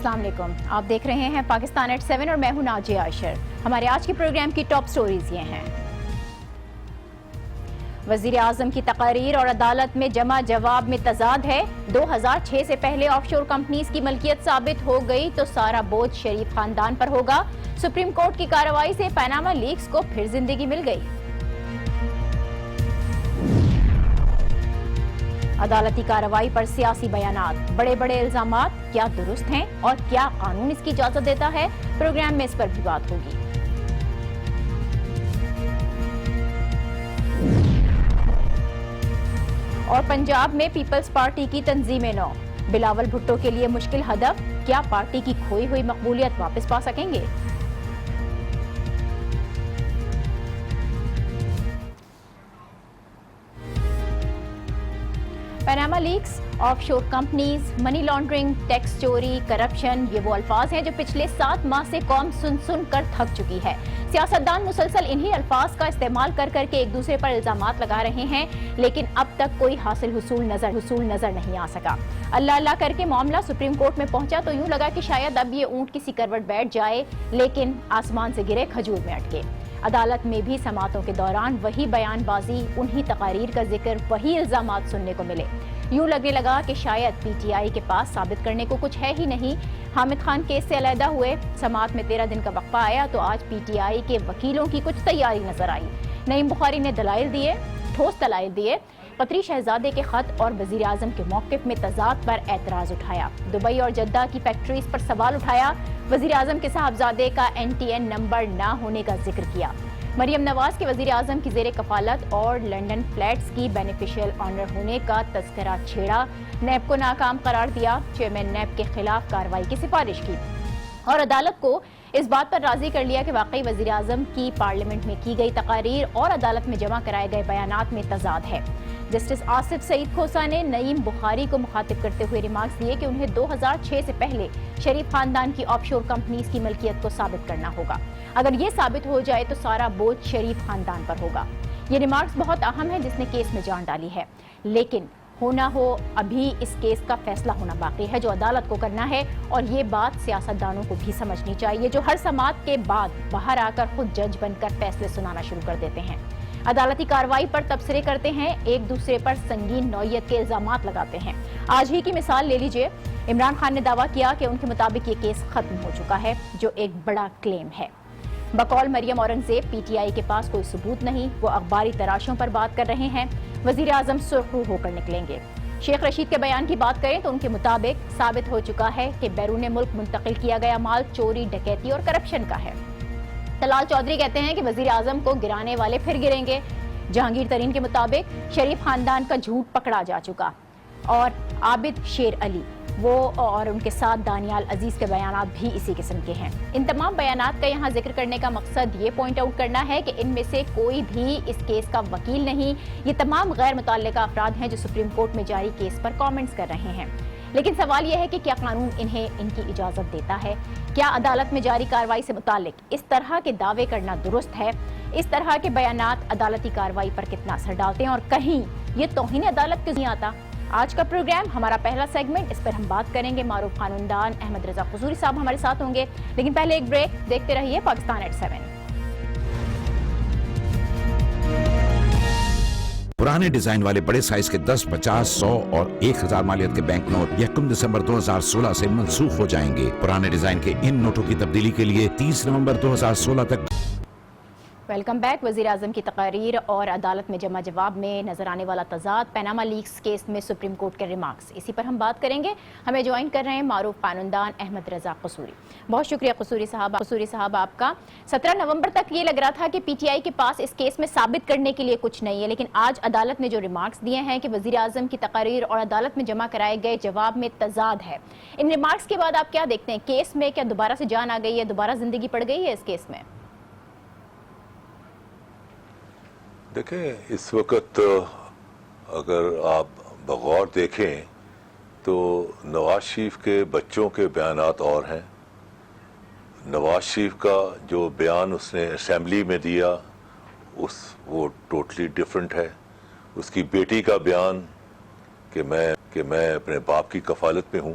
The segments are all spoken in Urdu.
السلام علیکم، آپ دیکھ رہے ہیں پاکستان ایٹ 7 اور میں ہوں ناجیہ عاشر۔ ہمارے آج کے پروگرام کی ٹاپ سٹوریز یہ ہیں۔ وزیر اعظم کی تقاریر اور عدالت میں جمع جواب میں تضاد ہے۔ 2006 سے پہلے آف شور کمپنیز کی ملکیت ثابت ہو گئی تو سارا بوجھ شریف خاندان پر ہوگا۔ سپریم کورٹ کی کارروائی سے پاناما لیکس کو پھر زندگی مل گئی۔ عدالتی کارروائی پر سیاسی بیانات، بڑے بڑے الزامات کیا درست ہیں اور کیا قانون اس کی اجازت دیتا ہے؟ پروگرام میں اس پر بھی بات ہوگی۔ اور پنجاب میں پیپلز پارٹی کی تنظیم نو، بلاول بھٹو کے لیے مشکل ہدف، کیا پارٹی کی کھوئی ہوئی مقبولیت واپس پا سکیں گے؟ پاناما لیکس، آف شور کمپنیز، منی لانڈرنگ، ٹیکس چوری، کرپشن، یہ وہ الفاظ ہیں جو پچھلے 7 ماہ سے قوم سن سن کر تھک چکی ہے۔ سیاستدان مسلسل انہی الفاظ کا استعمال کر کر کے ایک دوسرے پر الزامات لگا رہے ہیں، لیکن اب تک کوئی حاصل حصول نظر نہیں آ سکا۔ اللہ اللہ کر کے معاملہ سپریم کورٹ میں پہنچا تو یوں لگا کہ شاید اب یہ اونٹ کسی کروٹ بیٹھ جائے، لیکن آسمان سے گرے کھجور میں اٹکے۔ عدالت میں بھی سماعتوں کے دوران وہی بیان بازی، انہی تقاریر کا ذکر، وہی الزامات سننے کو ملے۔ یوں لگنے لگا کہ شاید پی ٹی آئی کے پاس ثابت کرنے کو کچھ ہے ہی نہیں۔ حامد خان کیس سے علیحدہ ہوئے، سماعت میں 13 دن کا وقفہ آیا تو آج پی ٹی آئی کے وکیلوں کی کچھ تیاری نظر آئی۔ نعیم بخاری نے ٹھوس دلائل دیے، قطری شہزادے کے خط اور وزیر اعظم کے موقف میں تضاد پر اعتراض اٹھایا، دبئی اور جدہ کی فیکٹریز پر سوال اٹھایا، وزیر اعظم کے صاحبزادے کا NTN نمبر نہ ہونے کا ذکر کیا، مریم نواز کے وزیر اعظم کی زیر کفالت اور لنڈن فلیٹس کی بینیفیشل آنر ہونے کا تذکرہ چھیڑا، نیب کو ناکام قرار دیا، چیئرمین نیب کے خلاف کارروائی کی سفارش کی اور عدالت کو اس بات پر راضی کر لیا کہ واقعی وزیر اعظم کی پارلیمنٹ میں کی گئی تقاریر اور عدالت میں جمع کرائے گئے بیانات میں تضاد ہے۔ جسٹس آصف سعید کھوسہ نے نعیم بخاری کو مخاطب کرتے ہوئے ریمارکس دیے کہ انہیں 2006 سے پہلے شریف خاندان کی آف شور کمپنیز کی ملکیت کو ثابت کرنا ہوگا۔ اگر یہ ثابت ہو جائے تو سارا بوجھ شریف خاندان پر ہوگا۔ یہ ریمارکس بہت اہم ہے جس نے کیس میں جان ڈالی ہے، لیکن ہونا ہو ابھی اس کیس کا فیصلہ ہونا باقی ہے جو عدالت کو کرنا ہے، اور یہ بات سیاستدانوں کو بھی سمجھنی چاہیے جو ہر سماعت کے بعد باہر آ کر خود جج بن کر فیصلے سنانا شروع کر دیتے ہیں، عدالتی کارروائی پر تبصرے کرتے ہیں، ایک دوسرے پر سنگین نوعیت کے الزامات لگاتے ہیں۔ آج ہی کی مثال لے لیجئے، عمران خان نے دعویٰ کیا کہ ان کے مطابق یہ کیس ختم ہو چکا ہے، جو ایک بڑا کلیم ہے۔ بقول Maryam Aurangzeb P T I کے پاس کوئی ثبوت نہیں، وہ اخباری تراشوں پر بات کر رہے ہیں، وزیر اعظم سرخرو ہو کر نکلیں گے۔ شیخ رشید کے بیان کی بات کریں تو ان کے مطابق ثابت ہو چکا ہے کہ بیرون ملک منتقل کیا گیا مال چوری، ڈکیتی اور کرپشن کا ہے۔ طلال چودھری کہتے ہیں کہ وزیر اعظم کو گرانے والے پھر گریں گے۔ جہانگیر ترین کے مطابق شریف خاندان کا جھوٹ پکڑا جا چکا، اور عابد شیر علی وہ اور ان کے ساتھ دانیال عزیز کے بیانات بھی اسی قسم کے ہیں۔ ان تمام بیانات کا یہاں ذکر کرنے کا مقصد یہ پوائنٹ آؤٹ کرنا ہے کہ ان میں سے کوئی بھی اس کیس کا وکیل نہیں، یہ تمام غیر متعلقہ افراد ہیں جو سپریم کورٹ میں جاری کیس پر کامنٹس کر رہے ہیں۔ لیکن سوال یہ ہے کہ کیا قانون انہیں ان کی اجازت دیتا ہے؟ کیا عدالت میں جاری کارروائی سے متعلق اس طرح کے دعوے کرنا درست ہے؟ اس طرح کے بیانات عدالتی کارروائی پر کتنا اثر ڈالتے ہیں اور کہیں یہ توہین عدالت کیوں نہیں آتا؟ آج کا پروگرام ہمارا پہلا سیگمنٹ، اس پر ہم بات کریں گے، معروف قانون دان احمد رضا قصوری صاحب ہمارے ساتھ ہوں گے، لیکن پہلے ایک بریک، دیکھتے رہیے پاکستان ایٹ 7۔ پرانے ڈیزائن والے بڑے سائز کے 10، 50، 100 اور 1000 مالیت کے بینک نوٹ 1 دسمبر 2016 سے منسوخ ہو جائیں گے۔ پرانے ڈیزائن کے ان نوٹوں کی تبدیلی کے لیے 30 نومبر 2016 تک۔ Welcome back. وزیر اعظم کی تقاریر اور عدالت میں جمع جواب میں نظر آنے والا تضاد، پاناما لیکس کیس میں سپریم کورٹ کے ریمارکس، اسی پر ہم بات کریں گے۔ ہمیں جوائن کر رہے ہیں معروف قانون دان احمد رضا قصوری۔ بہت شکریہ قصوری صاحب آپ کا۔ 17 نومبر تک یہ لگ رہا تھا کہ پی ٹی آئی کے پاس اس کیس میں ثابت کرنے کے لیے کچھ نہیں ہے، لیکن آج عدالت نے جو ریمارکس دیے ہیں کہ وزیر اعظم کی تقاریر اور عدالت میں جمع کرائے گئے جواب میں تضاد ہے، ان ریمارکس کے بعد آپ کیا دیکھتے ہیں؟ کیس میں کیا دوبارہ سے جان آ گئی ہے، دوبارہ زندگی پڑ گئی ہے اس کیس میں؟ دیکھیں، اس وقت اگر آپ بغور دیکھیں تو نواز شریف کے بچوں کے بیانات اور ہیں۔ نواز شریف کا جو بیان اس نے اسمبلی میں دیا وہ ٹوٹلی ڈیفرنٹ ہے۔ اس کی بیٹی کا بیان کہ میں اپنے باپ کی کفالت میں ہوں،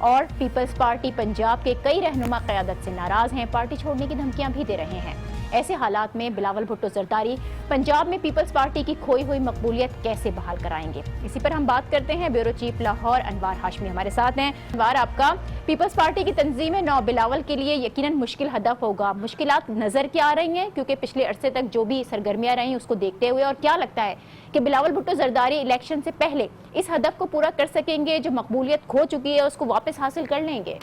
اور پیپلز پارٹی پنجاب کے کئی رہنما قیادت سے ناراض ہیں، پارٹی چھوڑنے کی دھمکیاں بھی دے رہے ہیں۔ ایسے حالات میں بلاول بھٹو زرداری پنجاب میں پیپلز پارٹی کی کھوئی ہوئی مقبولیت کیسے بحال کرائیں گے؟ اسی پر ہم بات کرتے ہیں۔ بیورو چیف لاہور انوار ہاشمی ہمارے ساتھ ہیں۔ انوار، آپ کا پیپلز پارٹی کی تنظیم نو بلاول کے لیے یقیناً مشکل ہدف ہوگا، مشکلات نظر کیا آ رہی ہیں کیونکہ پچھلے عرصے تک جو بھی سرگرمیاں رہی اس کو دیکھتے ہوئے، اور کیا لگتا ہے کہ بلاول بھٹو زرداری الیکشن سے پہلے اس ہدف کو پورا کر سکیں گے، جو مقبولیت کھو چکی ہے اس کو واپس حاصل کر لیں گے؟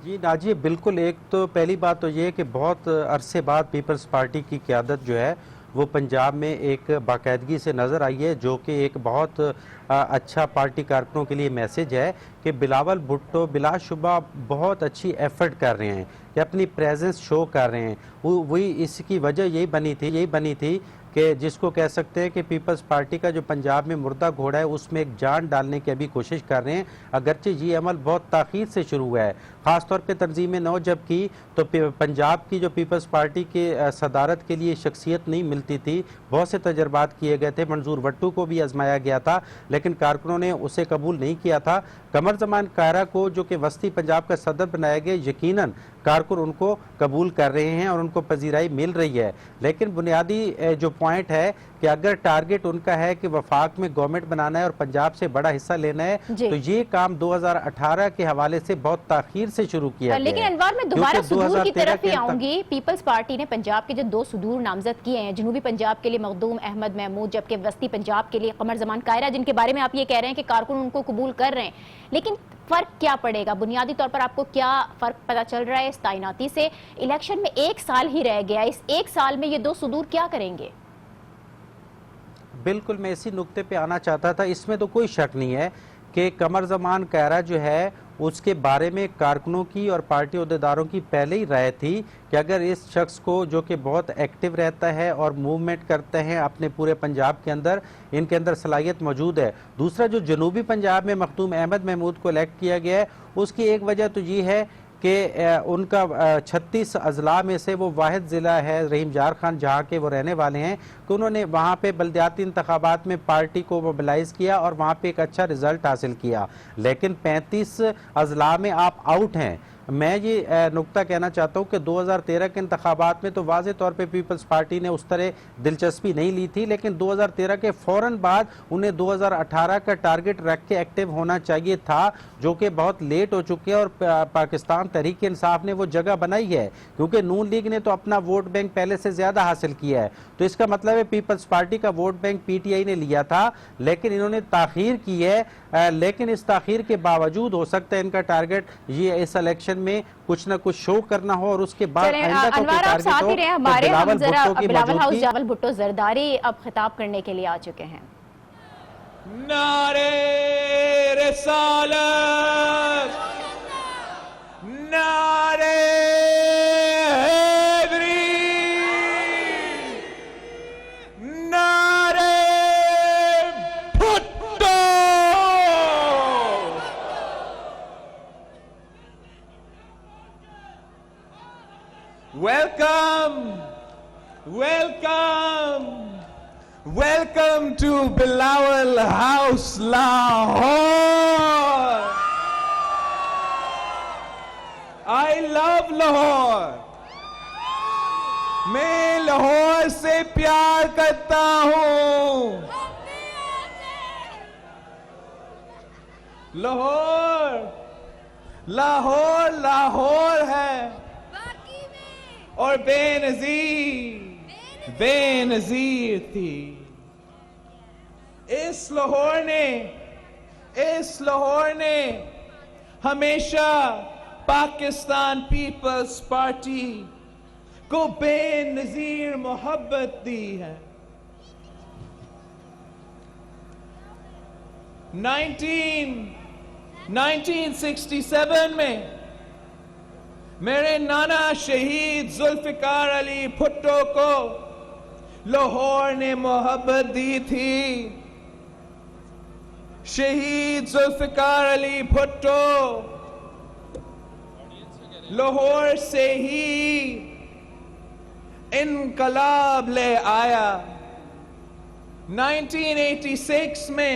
جی ناجی، بالکل۔ ایک تو پہلی بات تو یہ ہے کہ بہت عرصے بعد پیپلز پارٹی کی قیادت جو ہے وہ پنجاب میں ایک باقاعدگی سے نظر آئی ہے، جو کہ ایک بہت اچھا پارٹی کارکنوں کے لیے میسج ہے کہ بلاول بھٹو بلا شبہ بہت اچھی ایفرٹ کر رہے ہیں کہ اپنی پریزنس شو کر رہے ہیں۔ وہی اس کی وجہ یہی بنی تھی کہ جس کو کہہ سکتے ہیں کہ پیپلز پارٹی کا جو پنجاب میں مردہ گھوڑا ہے اس میں ایک جان ڈالنے کی ابھی کوشش کر رہے ہیں، اگرچہ یہ عمل بہت تاخیر سے شروع ہوا ہے۔ خاص طور پہ تنظیم نو جب کی تو پنجاب کی جو پیپلز پارٹی کے صدارت کے لیے شخصیت نہیں ملتی تھی، بہت سے تجربات کیے گئے تھے، منظور وٹو کو بھی آزمایا گیا تھا لیکن کارکنوں نے اسے قبول نہیں کیا تھا۔ قمر زمان کائرہ کو جو کہ وسطی پنجاب کا صدر بنایا گیا، یقیناً کارکن ان کو قبول کر رہے ہیں اور ان کو پذیرائی مل رہی ہے، لیکن بنیادی جو پوائنٹ ہے کہ اگر ٹارگٹ ان کا ہے کہ وفاق میں گورنمنٹ بنانا ہے اور پنجاب سے بڑا حصہ لینا ہے تو یہ کام 2018 کے حوالے سے بہت تاخیر سے شروع کیا گیا ہے۔ لیکن انوار، میں دوبارہ صدور کی طرف ہی آؤں گی۔ پیپلز پارٹی نے پنجاب کے جو 2 صدور نامزد کیے ہیں، جنوبی پنجاب کے لیے مخدوم احمد محمود، جبکہ وسطی پنجاب کے لیے قمر زمان کائرہ، جن کے بارے میں آپ یہ کہہ رہے ہیں کہ کارکن ان کو قبول کر رہے ہیں، لیکن فرق کیا پڑے گا؟ بنیادی طور پر آپ کو کیا فرق پتہ چل رہا ہے اس تعیناتی سے؟ الیکشن میں 1 سال ہی رہ گیا، اس 1 سال میں یہ 2 صدور کیا کریں گے؟ بالکل، میں اسی نقطے پہ آنا چاہتا تھا۔ اس میں تو کوئی شک نہیں ہے کہ قمر زمان کائرہ جو ہے اس کے بارے میں کارکنوں کی اور پارٹی عہدیداروں کی پہلے ہی رائے تھی کہ اگر اس شخص کو جو کہ بہت ایکٹیو رہتا ہے اور موومنٹ کرتے ہیں اپنے پورے پنجاب کے اندر، ان کے اندر صلاحیت موجود ہے۔ دوسرا، جو جنوبی پنجاب میں مخدوم احمد محمود کو الیکٹ کیا گیا ہے، اس کی ایک وجہ تو یہ ہے کہ ان کا 36 اضلاع میں سے وہ واحد ضلع ہے رحیم جار خان جہاں کے وہ رہنے والے ہیں، کہ انہوں نے وہاں پہ بلدیاتی انتخابات میں پارٹی کو موبلائز کیا اور وہاں پہ ایک اچھا رزلٹ حاصل کیا، لیکن 35 اضلاع میں آپ آؤٹ ہیں۔ میں یہ نقطہ کہنا چاہتا ہوں کہ 2013 کے انتخابات میں تو واضح طور پہ پیپلز پارٹی نے اس طرح دلچسپی نہیں لی تھی، لیکن 2013 کے فوراً بعد انہیں 2018 کا ٹارگٹ رکھ کے ایکٹیو ہونا چاہیے تھا، جو کہ بہت لیٹ ہو چکے اور پاکستان تحریک انصاف نے وہ جگہ بنائی ہے، کیونکہ نون لیگ نے تو اپنا ووٹ بینک پہلے سے زیادہ حاصل کیا ہے، تو اس کا مطلب ہے پیپلز پارٹی کا vote bank P T I نے لیا تھا، لیکن انہوں نے تاخیر کی ہے، لیکن اس تاخیر کے باوجود ہو سکتا ہے ان کا ٹارگٹ یہ اس الیکشن میں کچھ نہ کچھ شو کرنا ہو اور اس کے بعد آئندہ کو کوئی ٹارگٹ ہو تو بلاول بھٹو کی موجودگی۔ بلاول بھٹو زرداری اب خطاب کرنے کے لیے آ چکے ہیں۔ نعرے رسالت، نعرے حیدری، نعرے Bhutto. Welcome, welcome, welcome to Bilawal House, Lahore. I love Lahore. میں لاہور سے پیار کرتا ہوں۔ لاہور، لاہور، لاہور ہے اور بے نظیر، بے نظیر تھی۔ اس لاہور نے ہمیشہ پاکستان پیپلز پارٹی کو بے نظیر محبت دی ہے۔ 1967 میں میرے نانا شہید ذوالفقار علی بھٹو کو لاہور نے محبت دی تھی۔ شہید ذوالفقار علی بھٹو لاہور سے ہی انقلاب لے آیا۔ 1986 میں